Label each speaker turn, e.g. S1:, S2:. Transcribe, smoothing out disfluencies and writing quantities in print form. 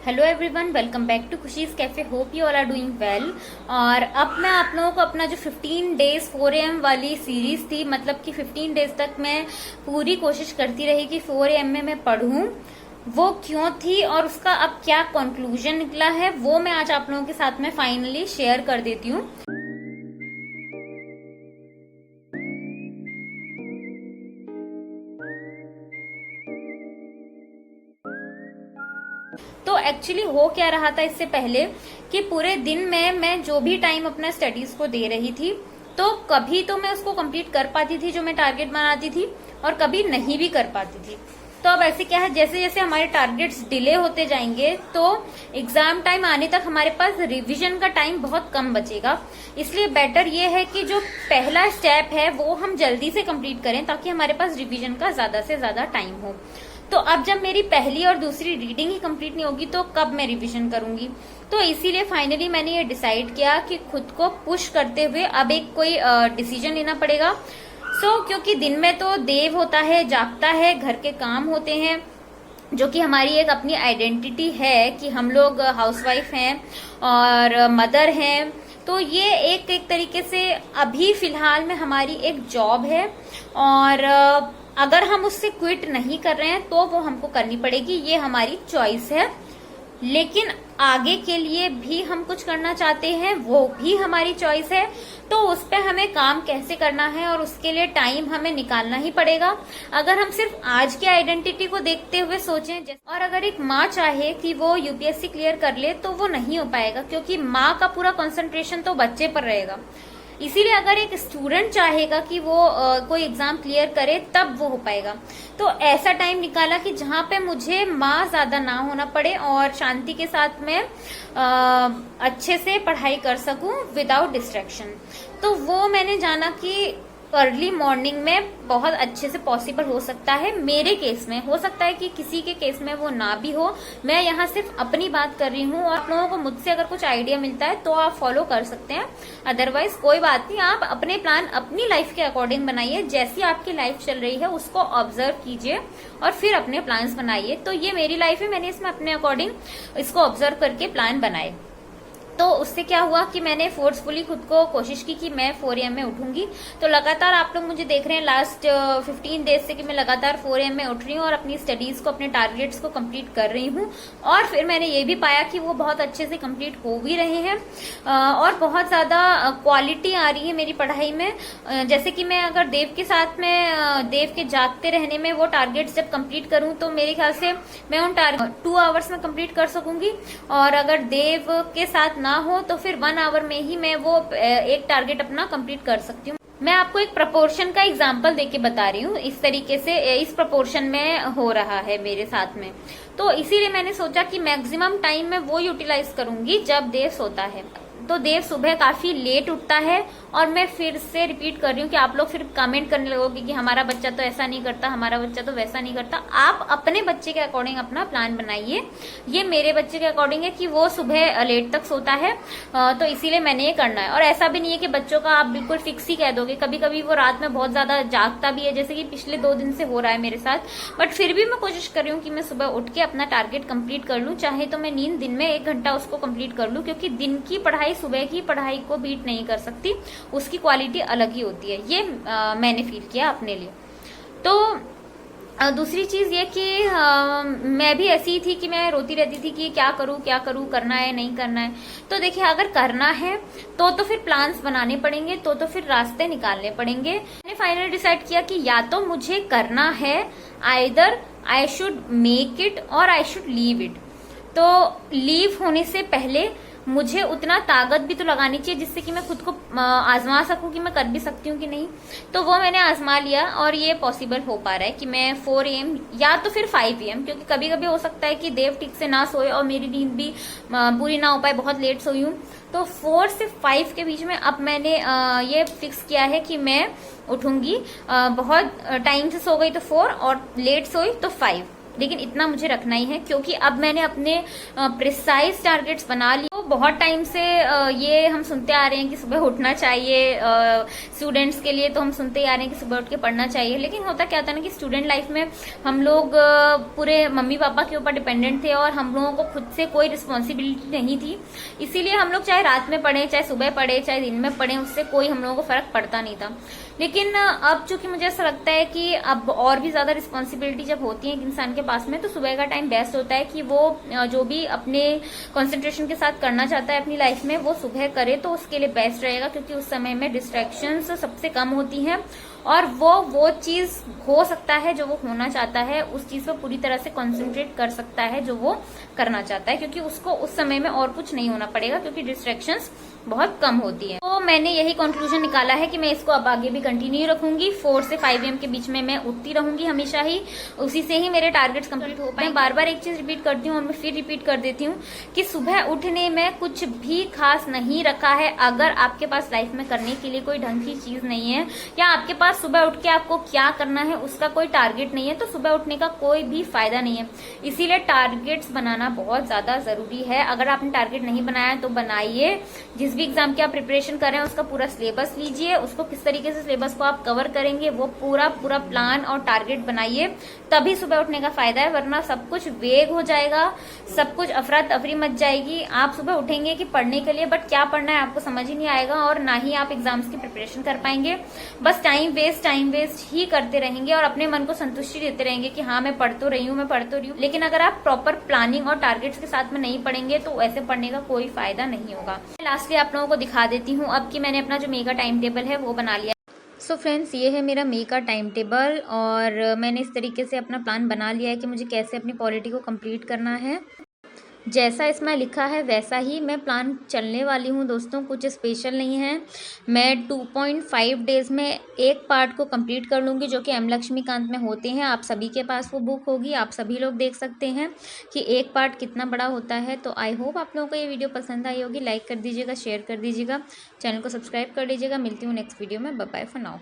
S1: Hello everyone, welcome back to Khushi's cafe. Hope you all are doing well. और अब मैं आप लोगों को अपना जो 15 डेज 4 AM वाली सीरीज थी, मतलब कि 15 डेज तक मैं पूरी कोशिश करती रही कि 4 AM में मैं पढ़ूं, वो क्यों थी और उसका अब क्या कंक्लूजन निकला है, वो मैं आज आप लोगों के साथ में फाइनली शेयर कर देती हूँ। तो एक्चुअली हो क्या रहा था इससे पहले कि पूरे दिन में मैं जो भी टाइम अपना स्टडीज को दे रही थी, तो कभी तो मैं उसको कंप्लीट कर पाती थी जो मैं टारगेट बनाती थी, और कभी नहीं भी कर पाती थी। तो अब ऐसे क्या है, जैसे जैसे हमारे टारगेट्स डिले होते जाएंगे तो एग्जाम टाइम आने तक हमारे पास रिवीजन का टाइम बहुत कम बचेगा। इसलिए बेटर ये है कि जो पहला स्टेप है वो हम जल्दी से कंप्लीट करें ताकि हमारे पास रिवीजन का ज्यादा से ज्यादा टाइम हो। तो अब जब मेरी पहली और दूसरी रीडिंग ही कंप्लीट नहीं होगी तो कब मैं रिवीजन करूंगी। तो इसीलिए फाइनली मैंने ये डिसाइड किया कि खुद को पुश करते हुए अब एक कोई डिसीजन लेना पड़ेगा। क्योंकि दिन में तो देव होता है, जागता है, घर के काम होते हैं, जो कि हमारी एक अपनी आइडेंटिटी है कि हम लोग हाउसवाइफ हैं और मदर हैं। तो ये एक तरीके से अभी फिलहाल में हमारी एक जॉब है, और अगर हम उससे क्विट नहीं कर रहे हैं तो वो हमको करनी पड़ेगी, ये हमारी चॉइस है। लेकिन आगे के लिए भी हम कुछ करना चाहते हैं, वो भी हमारी चॉइस है। तो उस पर हमें काम कैसे करना है और उसके लिए टाइम हमें निकालना ही पड़ेगा। अगर हम सिर्फ आज की आइडेंटिटी को देखते हुए सोचें, और अगर एक माँ चाहे कि वो यूपीएससी क्लियर कर ले तो वो नहीं हो पाएगा, क्योंकि माँ का पूरा कंसंट्रेशन तो बच्चे पर रहेगा। इसीलिए अगर एक स्टूडेंट चाहेगा कि वो कोई एग्जाम क्लियर करे तब वो हो पाएगा। तो ऐसा टाइम निकाला कि जहां पे मुझे माँ ज्यादा ना होना पड़े और शांति के साथ में अच्छे से पढ़ाई कर सकूं विदाउट डिस्ट्रैक्शन। तो वो मैंने जाना कि अर्ली मॉर्निंग में बहुत अच्छे से पॉसिबल हो सकता है। मेरे केस में हो सकता है कि किसी के केस में वो ना भी हो। मैं यहाँ सिर्फ अपनी बात कर रही हूँ, और आप लोगों को मुझसे अगर कुछ आइडिया मिलता है तो आप फॉलो कर सकते हैं, अदरवाइज कोई बात नहीं। आप अपने प्लान अपनी लाइफ के अकॉर्डिंग बनाइए, जैसी आपकी लाइफ चल रही है उसको ऑब्जर्व कीजिए और फिर अपने प्लान्स बनाइए। तो ये मेरी लाइफ है, मैंने इसमें अपने अकॉर्डिंग इसको ऑब्जर्व करके प्लान बनाए। तो उससे क्या हुआ कि मैंने फोर्सफुली खुद को कोशिश की कि मैं 4 AM में उठूंगी। तो लगातार आप लोग मुझे देख रहे हैं लास्ट 15 डेज से कि मैं लगातार 4 AM में उठ रही हूँ और अपनी स्टडीज को, अपने टारगेट्स को कंप्लीट कर रही हूँ। और फिर मैंने ये भी पाया कि वो बहुत अच्छे से कंप्लीट हो भी रहे हैं, और बहुत ज्यादा क्वालिटी आ रही है मेरी पढ़ाई में। जैसे कि मैं अगर देव के साथ में, देव के जागते रहने में वो टारगेट्स जब कंप्लीट करूँ तो मेरे ख्याल से मैं उन 2 आवर्स में कंप्लीट कर सकूंगी। और अगर देव के साथ ना हो तो फिर 1 आवर में ही मैं वो एक टारगेट अपना कंप्लीट कर सकती हूँ। मैं आपको एक प्रपोर्शन का एग्जांपल देके बता रही हूँ, इस तरीके से इस प्रपोर्शन में हो रहा है मेरे साथ में। तो इसीलिए मैंने सोचा कि मैक्सिमम टाइम मैं वो यूटिलाइज करूंगी जब देव सोता है। तो देव सुबह काफी लेट उठता है, और मैं फिर से रिपीट कर रही हूँ कि आप लोग फिर कमेंट करने लगोगे कि हमारा बच्चा तो ऐसा नहीं करता, हमारा बच्चा तो वैसा नहीं करता। आप अपने बच्चे के अकॉर्डिंग अपना प्लान बनाइए। ये मेरे बच्चे के अकॉर्डिंग है कि वो सुबह लेट तक सोता है, तो इसीलिए मैंने ये करना है। और ऐसा भी नहीं है कि बच्चों का आप बिल्कुल फिक्स ही कह दोगे, कभी कभी वो रात में बहुत ज्यादा जागता भी है, जैसे कि पिछले 2 दिन से हो रहा है मेरे साथ। बट फिर भी मैं कोशिश कर रही हूँ कि मैं सुबह उठ के अपना टारगेट कंप्लीट कर लूँ, चाहे तो मैं नींद दिन में 1 घंटा उसको कंप्लीट कर लूँ, क्योंकि दिन की पढ़ाई सुबह की पढ़ाई को बीट नहीं कर सकती, उसकी क्वालिटी अलग ही होती है। ये मैंने फील किया अपने लिए। तो दूसरी चीज ये कि मैं भी ऐसी ही थी कि मैं रोती रहती थी कि क्या करूं, करना है नहीं करना है। तो देखिए, अगर करना है तो फिर प्लान्स बनाने पड़ेंगे, तो फिर रास्ते निकालने पड़ेंगे। मैंने फाइनली डिसाइड किया कि या तो मुझे करना है, either I should make it और आई शुड लीव इट। तो लीव होने से पहले मुझे उतना ताकत भी तो लगानी चाहिए जिससे कि मैं खुद को आजमा सकूं कि मैं कर भी सकती हूँ कि नहीं। तो वो मैंने आजमा लिया, और ये पॉसिबल हो पा रहा है कि मैं 4 AM या तो फिर 5 AM, क्योंकि कभी कभी हो सकता है कि देव ठीक से ना सोए और मेरी नींद भी पूरी ना हो पाए, बहुत लेट सोई हूँ। तो 4 से 5 के बीच में अब मैंने ये फिक्स किया है कि मैं उठूंगी। बहुत टाइम से सो गई तो 4, और लेट सोई तो 5। लेकिन इतना मुझे रखना ही है, क्योंकि अब मैंने अपने प्रिसाइज टारगेट्स बना लिए। तो बहुत टाइम से ये हम सुनते आ रहे हैं कि सुबह उठना चाहिए, स्टूडेंट्स के लिए तो हम सुनते आ रहे हैं कि सुबह उठ के पढ़ना चाहिए, लेकिन होता क्या था ना कि स्टूडेंट लाइफ में हम लोग पूरे मम्मी पापा के ऊपर डिपेंडेंट थे और हम लोगों को खुद से कोई रिस्पॉन्सिबिलिटी नहीं थी। इसीलिए हम लोग चाहे रात में पढ़े, चाहे सुबह पढ़े, चाहे दिन में पढ़े, उससे कोई हम लोगों को फर्क पड़ता नहीं था। लेकिन अब चूंकि मुझे ऐसा लगता है कि अब और भी ज्यादा रिस्पॉन्सिबिलिटी जब होती है इंसान के पास में, तो सुबह का टाइम बेस्ट होता है कि वो जो भी अपने कंसंट्रेशन के साथ करना चाहता है अपनी लाइफ में वो सुबह करे, तो उसके लिए बेस्ट रहेगा, क्योंकि उस समय में डिस्ट्रैक्शंस सबसे कम होती हैं और वो चीज हो सकता है जो वो होना चाहता है, उस चीज पर पूरी तरह से कंसंट्रेट कर सकता है जो वो करना चाहता है, क्योंकि उसको उस समय में और कुछ नहीं होना पड़ेगा, क्योंकि डिस्ट्रैक्शंस बहुत कम होती है। तो मैंने यही कंक्लूजन निकाला है कि मैं इसको अब आगे भी कंटिन्यू रखूंगी। 4 से 5 AM के बीच में मैं उठती रहूंगी हमेशा ही, उसी से ही मेरे टारगेट्स कंप्लीट हो पाए। बार बार एक चीज रिपीट करती हूँ और मैं फिर रिपीट कर देती हूँ कि सुबह उठने में कुछ भी खास नहीं रखा है। अगर आपके पास लाइफ में करने के लिए कोई ढंग की चीज नहीं है, या आपके पास सुबह उठ के आपको क्या करना है उसका कोई टारगेट नहीं है, तो सुबह उठने का कोई भी फायदा नहीं है। इसीलिए टारगेट्स बनाना बहुत ज्यादा जरूरी है। अगर आपने टारगेट नहीं बनाया तो बनाइए। जिस भी एग्जाम की आप प्रिपरेशन कर रहे हैं उसका पूरा सिलेबस लीजिए, उसको किस तरीके से सिलेबस को आप कवर करेंगे वो पूरा प्लान और टारगेट बनाइए, तभी सुबह उठने का फायदा है। वरना सब कुछ वेग हो जाएगा, सब कुछ अफरा तफरी मच जाएगी। आप सुबह उठेंगे कि पढ़ने के लिए, बट क्या पढ़ना है आपको समझ ही नहीं आएगा और ना ही आप एग्जाम्स की प्रिपरेशन कर पाएंगे। बस टाइम वेस्ट ही करते रहेंगे और अपने मन को संतुष्टि देते रहेंगे कि हाँ मैं पढ़ तो रही हूँ, लेकिन अगर आप प्रॉपर प्लानिंग और टारगेट्स के साथ में नहीं पढ़ेंगे तो ऐसे पढ़ने का कोई फायदा नहीं होगा। लास्टली आप लोगों को दिखा देती हूँ अब कि मैंने अपना जो मे का टाइम टेबल है वो बना लिया। सो फ्रेंड्स, ये है मेरा मे का टाइम टेबल और मैंने इस तरीके से अपना प्लान बना लिया है कि मुझे कैसे अपनी पॉलिटी को कंप्लीट करना है। जैसा इसमें लिखा है वैसा ही मैं प्लान चलने वाली हूँ दोस्तों, कुछ स्पेशल नहीं है। मैं 2.5 डेज में एक पार्ट को कंप्लीट कर लूँगी जो कि एम लक्ष्मीकांत में होते हैं। आप सभी के पास वो बुक होगी, आप सभी लोग देख सकते हैं कि एक पार्ट कितना बड़ा होता है। तो आई होप आप लोगों को ये वीडियो पसंद आई होगी। लाइक कर दीजिएगा, शेयर कर दीजिएगा, चैनल को सब्सक्राइब कर लीजिएगा। मिलती हूँ नेक्स्ट वीडियो में। Bye bye for now.